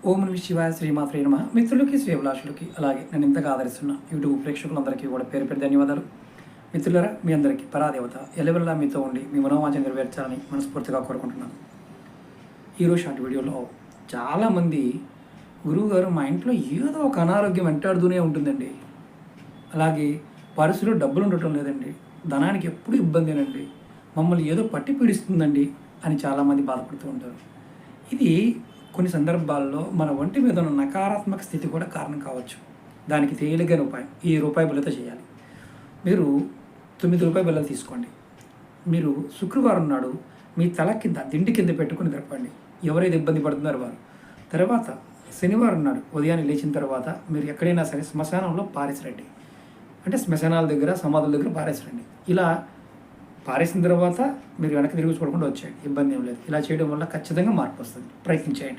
ఓం నమః శివాయ శ్రీమాత్రే నమః. మిత్రులకి శ్రేభిలాషులకి అలాగే నన్ను ఇంతగా ఆదరిస్తున్న యూట్యూబ్ ప్రేక్షకులందరికీ కూడా పేరు పేరు ధన్యవాదాలు. మిత్రులారా, మీ అందరికీ పరాదేవత ఎల్లవెల్లా మీతో ఉండి మీ మనోవాంఛ నెరవేర్చాలని మనస్ఫూర్తిగా కోరుకుంటున్నాను. ఈరోజు షార్ట్ వీడియోలో చాలామంది గురువుగారు మా ఇంట్లో ఏదో ఒక అనారోగ్యం వెంటాడుతూనే ఉంటుందండి, అలాగే పరిస్థితుల్లో డబ్బులు ఉండటం లేదండి, ధనానికి ఎప్పుడు ఇబ్బందేనండి, మమ్మల్ని ఏదో పట్టి పీడిస్తుందండి అని చాలామంది బాధపడుతూ ఉంటారు. ఇది కొన్ని సందర్భాల్లో మన ఒంటి మీద ఉన్న నకారాత్మక స్థితి కూడా కారణం కావచ్చు. దానికి తేలికైన ఉపాయం ఈ రూపాయి బిళ్ళతో చేయాలి. మీరు 9 రూపాయి బిళ్ళలు తీసుకోండి. మీరు శుక్రవారం నాడు మీ తల కింద దిండి కింద పెట్టుకుని గడపండి, ఎవరైతే ఇబ్బంది పడుతున్నారో వారు. తర్వాత శనివారం నాడు ఉదయాన్నే లేచిన తర్వాత మీరు ఎక్కడైనా సరే శ్మశానంలో పారేసిరండి. అంటే శ్మశానాల దగ్గర, సమాధుల దగ్గర పారేసిరండి. ఇలా పారేసిన తర్వాత మీరు వెనక్కి తిరిగి చూడకుండా వచ్చేయండి, ఇబ్బంది ఏం లేదు. ఇలా చేయడం వల్ల ఖచ్చితంగా మార్పు వస్తుంది. ప్రయత్నించేయండి.